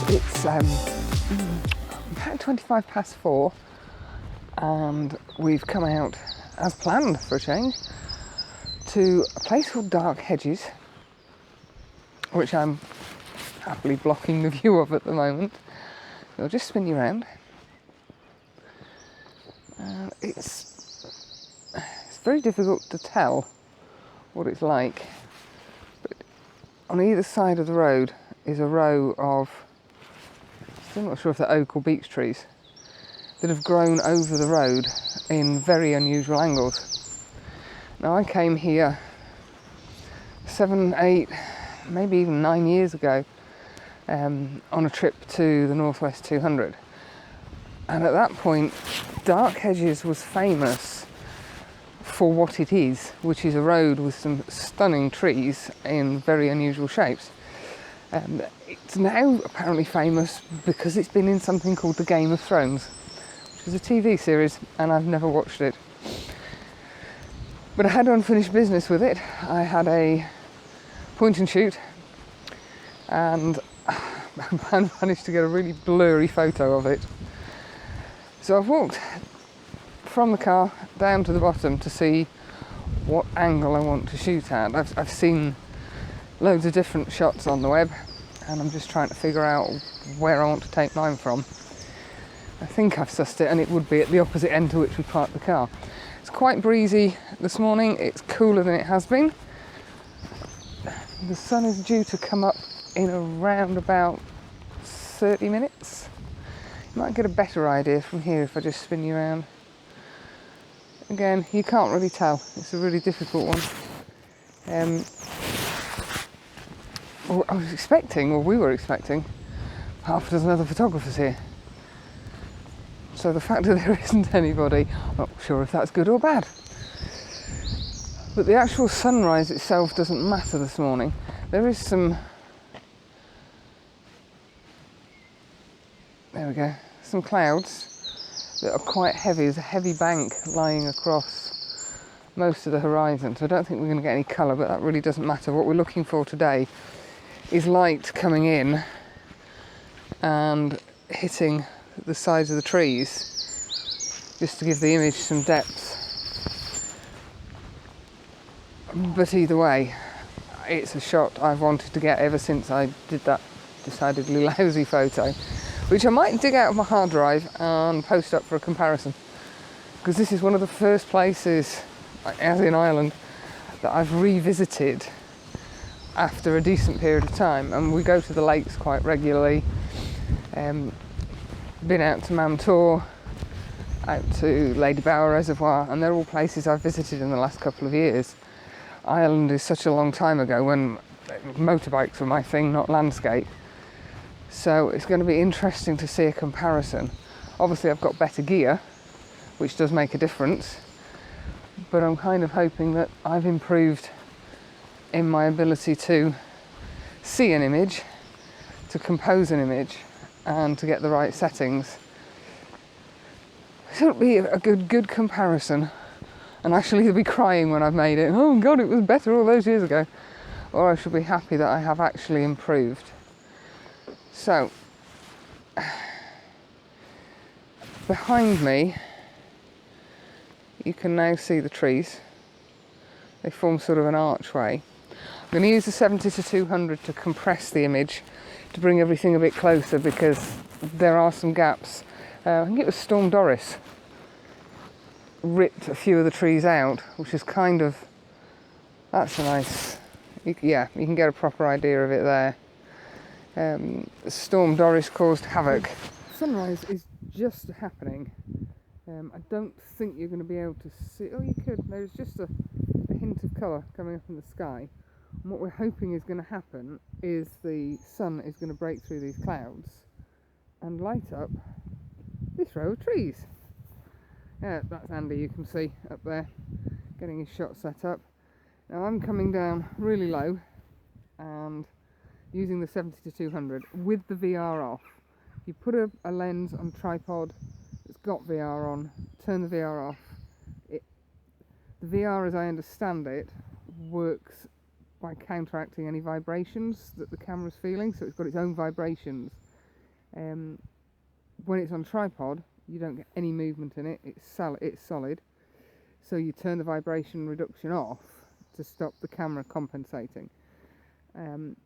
It's about 25 past 4 and we've come out, as planned for a change, to a place called Dark Hedges, which I'm happily blocking the view of at the moment. So I'll just spin you around. It's very difficult to tell what it's like, but on either side of the road is a row of, still not sure if they're oak or beech trees, that have grown over the road in very unusual angles. Now I came here 7, 8, maybe even 9 years ago on a trip to the Northwest 200, and at that point Dark Hedges was famous for what it is, which is a road with some stunning trees in very unusual shapes. It's now apparently famous because it's been in something called the Game of Thrones, which is a TV series, and I've never watched it. But I had unfinished business with it. I had a point and shoot, and I managed to get a really blurry photo of it. So I've walked from the car down to the bottom to see what angle I want to shoot at. I've seen loads of different shots on the web, and I'm just trying to figure out where I want to take mine from. I think I've sussed it, and it would be at the opposite end to which we parked the car. It's quite breezy this morning. It's cooler than it has been. The sun is due to come up in around about 30 minutes. You might get a better idea from here if I just spin you around. Again, you can't really tell. It's a really difficult one. I was expecting, or we were expecting, half a dozen other photographers here. So the fact that there isn't anybody, I'm not sure if that's good or bad. But the actual sunrise itself doesn't matter this morning. There is some, there we go, some clouds that are quite heavy. There's a heavy bank lying across most of the horizon, so I don't think we're going to get any colour, but that really doesn't matter. What we're looking for today is light coming in and hitting the sides of the trees, just to give the image some depth. But either way, it's a shot I've wanted to get ever since I did that decidedly lousy photo, which I might dig out of my hard drive and post up for a comparison, because this is one of the first places, as in Ireland, that I've revisited after a decent period of time. And we go to the lakes quite regularly. Been out to Manfrotto, out to Lady Bower Reservoir, and they're all places I've visited in the last couple of years. Ireland is such a long time ago when motorbikes were my thing, not landscape. So it's going to be interesting to see a comparison. Obviously I've got better gear, which does make a difference, but I'm kind of hoping that I've improved in my ability to see an image, to compose an image, and to get the right settings. So it'll be a good comparison, and actually you'll be crying when I've made it. Oh God, it was better all those years ago. Or I should be happy that I have actually improved. So, behind me, you can now see the trees. They form sort of an archway. I'm going to use the 70-200 to compress the image, to bring everything a bit closer, because there are some gaps. I think it was Storm Doris ripped a few of the trees out, which is kind of, that's a nice, yeah, you can get a proper idea of it there. Storm Doris caused havoc. Sunrise is just happening. I don't think you're going to be able to see, oh you could, there's just a hint of colour coming up in the sky. And what we're hoping is going to happen is the sun is going to break through these clouds and light up this row of trees. Yeah, that's Andy, you can see up there, getting his shot set up. Now I'm coming down really low and using the 70-200 with the VR off. You put a lens on a tripod that's got VR on, turn the VR off. The VR, as I understand it, works by counteracting any vibrations that the camera's feeling, so it's got its own vibrations When it's on tripod, you don't get any movement in it. It's solid. So you turn the vibration reduction off to stop the camera compensating. And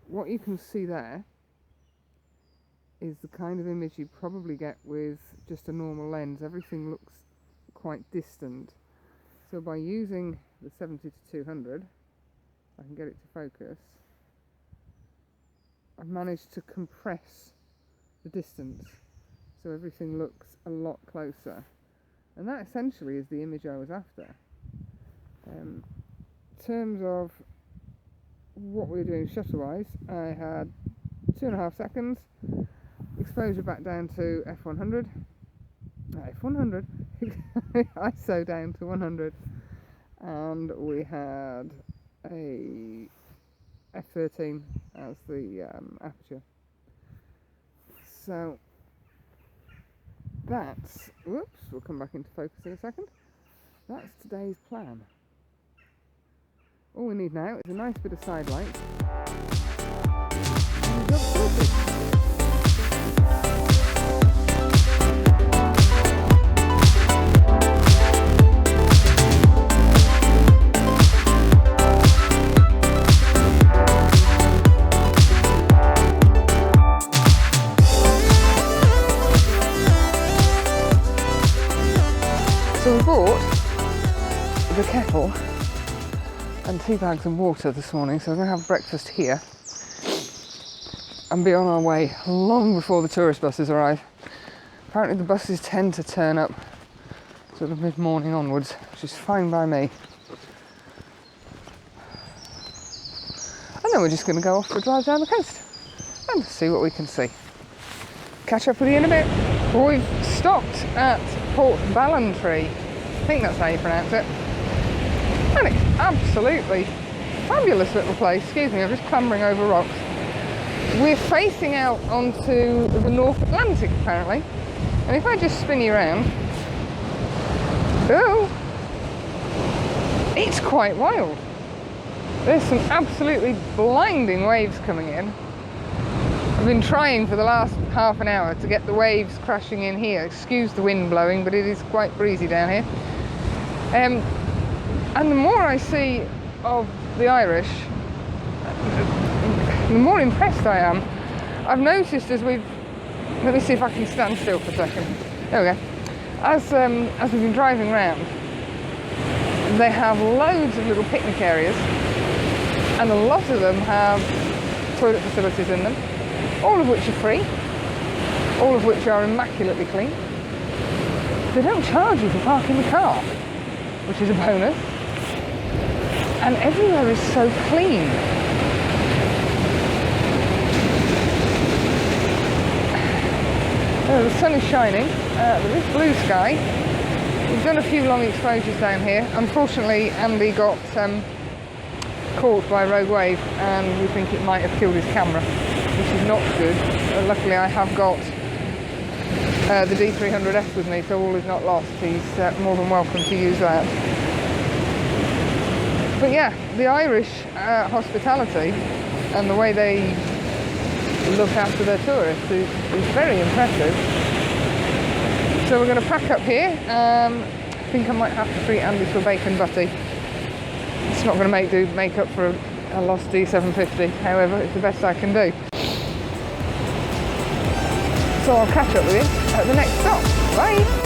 what you can see there is the kind of image you probably get with just a normal lens. Everything looks quite distant. So by using the 70-200, I can get it to focus, I've managed to compress the distance so everything looks a lot closer. And that essentially is the image I was after. In terms of what we were doing shutter-wise, I had 2.5 seconds, exposure back down to f100, ISO down to 100, and we had a f13 as the aperture. So that's, whoops, we'll come back into focus in a second. That's today's plan. All we need now is a nice bit of side light. And we've got sorted. So we bought the kettle and 2 bags of water this morning, so we're going to have breakfast here and be on our way long before the tourist buses arrive. Apparently the buses tend to turn up sort of mid-morning onwards, which is fine by me. And then we're just going to go off for a drive down the coast and see what we can see. Catch up with you in a bit. We've stopped at Port Ballantrae, I think that's how you pronounce it, and it's absolutely fabulous little place. Excuse me, I'm just clambering over rocks. We're facing out onto the North Atlantic apparently, and if I just spin you around, oh, it's quite wild. There's some absolutely blinding waves coming in. I've been trying for the last half an hour to get the waves crashing in here. Excuse the wind blowing, but it is quite breezy down here. And the more I see of the Irish, the more impressed I am. I've noticed as we've... Let me see if I can stand still for a second. There we go. As we've been driving around, they have loads of little picnic areas, and a lot of them have toilet facilities in them, all of which are free, all of which are immaculately clean. They don't charge you for parking the car, which is a bonus. And everywhere is so clean. The sun is shining, there is blue sky. We've done a few long exposures down here. Unfortunately, Andy got caught by a rogue wave and we think it might have killed his camera, which is not good. Luckily I have got the D300F with me, so all is not lost. He's more than welcome to use that. But yeah, the Irish hospitality and the way they look after their tourists is very impressive. So we're going to pack up here. I think I might have to treat Andy to a bacon butty. It's not going to make up for a lost D750, however, it's the best I can do. So I'll catch up with you at the next stop. Bye!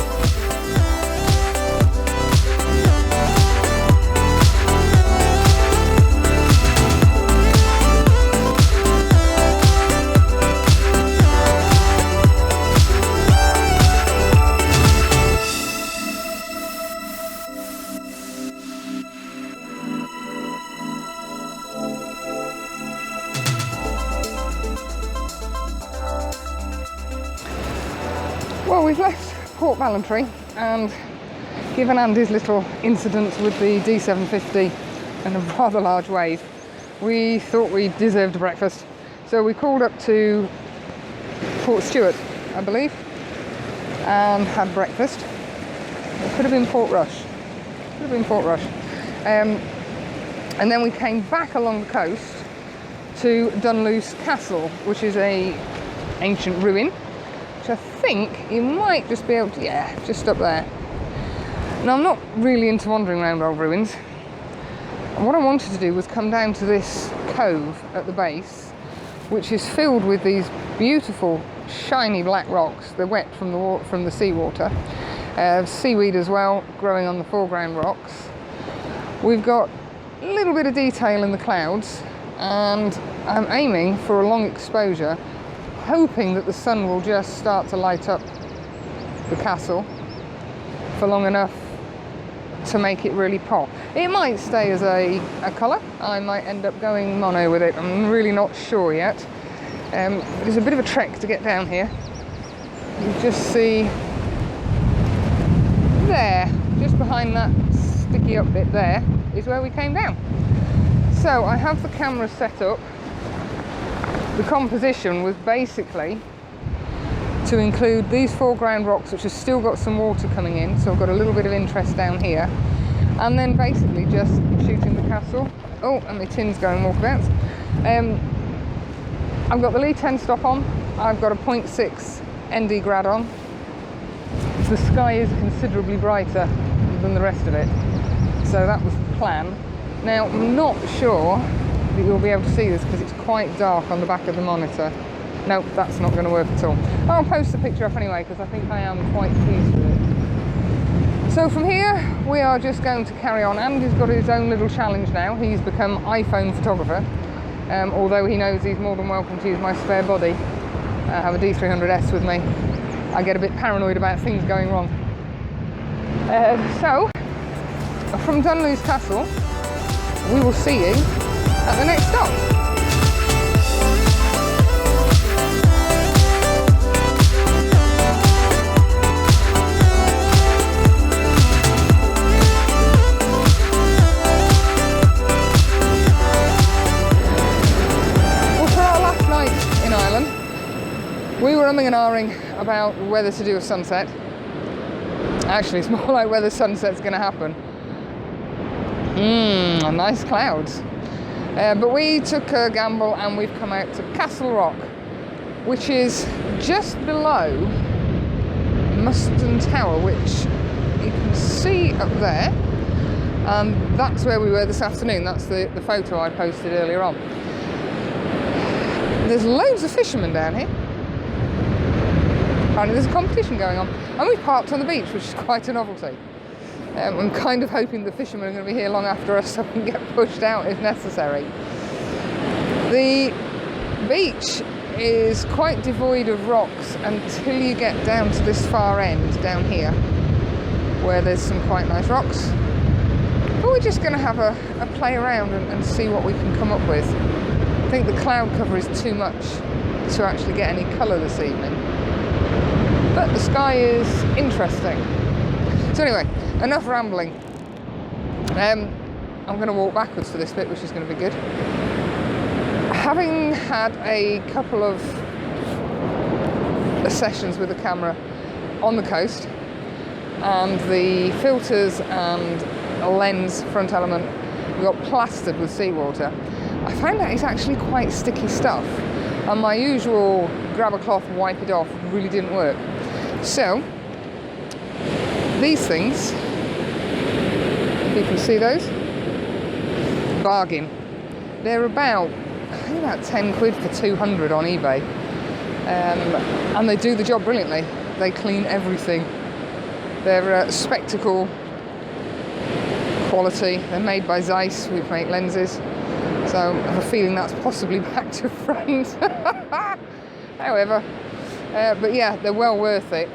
Well, we've left Port Ballantrae, and given Andy's little incident with the D750 and a rather large wave, we thought we deserved a breakfast. So we called up to Port Stewart, I believe, and had breakfast. It could have been Port Rush. And then we came back along the coast to Dunluce Castle, which is a ancient ruin, which I think you might just be able to, yeah, just up there. Now, I'm not really into wandering around old ruins. What I wanted to do was come down to this cove at the base, which is filled with these beautiful shiny black rocks. They're wet from the seawater. Seaweed as well, growing on the foreground rocks. We've got a little bit of detail in the clouds, and I'm aiming for a long exposure, hoping that the sun will just start to light up the castle for long enough to make it really pop. It might stay as a colour. I might end up going mono with it. I'm really not sure yet. It's a bit of a trek to get down here. You just see there, just behind that sticky up bit there, is where we came down. So I have the camera set up. The composition was basically to include these foreground rocks, which have still got some water coming in, so I've got a little bit of interest down here, and then basically just shooting the castle. Oh, and my tin's going walkabouts. I've got the Lee 10 stop on, I've got a 0.6 ND grad on. The sky is considerably brighter than the rest of it, so that was the plan. Now, I'm not sure that you'll be able to see this because it's quite dark on the back of the monitor. Nope, that's not going to work at all. I'll post the picture up anyway because I think I am quite pleased with it. So from here, we are just going to carry on. Andy's got his own little challenge now. He's become iPhone photographer, although he knows he's more than welcome to use my spare body. I have a D300S with me. I get a bit paranoid about things going wrong. So, from Dunluce Castle, we will see you at the next stop. We were umming and ahhing about whether to do a sunset. Actually, it's more like whether sunset's going to happen. Nice clouds. But we took a gamble and we've come out to Castle Rock, which is just below Muston Tower, which you can see up there. And that's where we were this afternoon. That's the photo I posted earlier on. There's loads of fishermen down here. Apparently there's a competition going on, and we parked on the beach, which is quite a novelty. I'm kind of hoping the fishermen are going to be here long after us so we can get pushed out if necessary. The beach is quite devoid of rocks until you get down to this far end down here, where there's some quite nice rocks. But we're just going to have a play around and see what we can come up with. I think the cloud cover is too much to actually get any colour this evening. But the sky is interesting. So anyway, enough rambling. I'm going to walk backwards for this bit, which is going to be good. Having had a couple of sessions with the camera on the coast, and the filters and a lens front element got plastered with seawater, I found out it's actually quite sticky stuff, and my usual grab a cloth and wipe it off really didn't work. So these things, if you can see those, bargain. They're about, I think about 10 quid for 200 on eBay, and they do the job brilliantly. They clean everything. They're spectacle quality. They're made by Zeiss, who make lenses, so I have a feeling that's possibly back to front. However, but yeah, they're well worth it.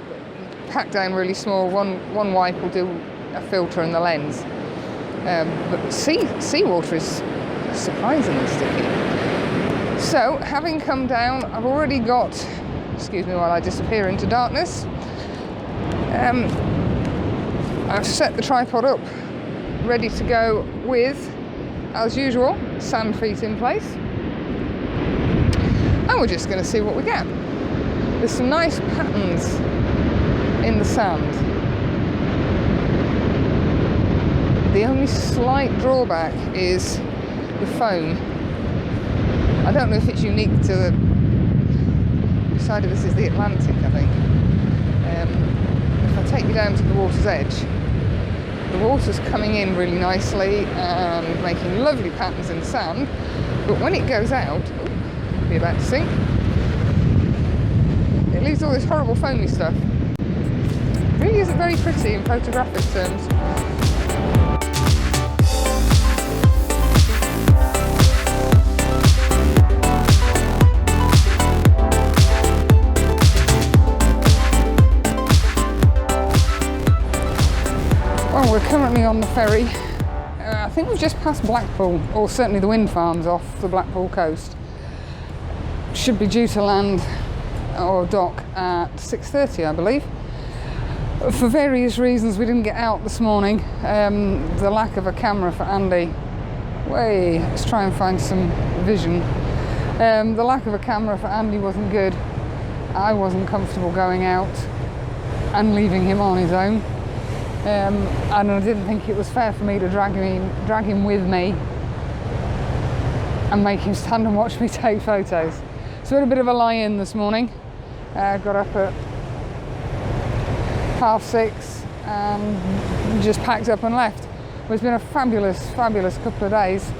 Packed down really small. One wipe will do a filter and the lens. But seawater is surprisingly sticky. So, having come down, I've already got, excuse me while I disappear into darkness, I've set the tripod up, ready to go with, as usual, sand feet in place. And we're just going to see what we get. There's some nice patterns in the sand. The only slight drawback is the foam. I don't know if it's unique to side of this is the Atlantic, I think. If I take you down to the water's edge, the water's coming in really nicely and making lovely patterns in the sand, but when it goes out, be about to sink, it leaves all this horrible foamy stuff. It really isn't very pretty in photographic terms. Well, we're currently on the ferry. I think we've just passed Blackpool, or certainly the wind farms off the Blackpool coast. Should be due to land or dock at 6:30, I believe. For various reasons we didn't get out this morning. The lack of a camera for Andy. Let's try and find some vision. The lack of a camera for Andy wasn't good. I wasn't comfortable going out and leaving him on his own. And I didn't think it was fair for me to drag him with me and make him stand and watch me take photos. So we had a bit of a lie-in this morning. Got up at 6:30 and just packed up and left. It's been a fabulous couple of days.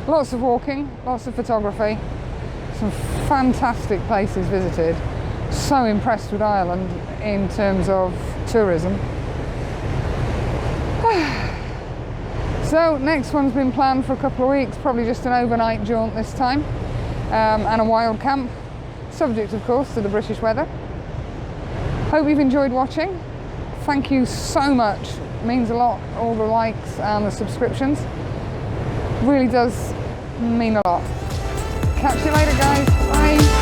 Lots of walking, lots of photography, some fantastic places visited. So impressed with Ireland in terms of tourism. So next one's been planned for a couple of weeks, probably just an overnight jaunt this time, and a wild camp, subject of course to the British weather. Hope you've enjoyed watching. Thank you so much, it means a lot, all the likes and the subscriptions. Really does mean a lot. Catch you later guys, bye.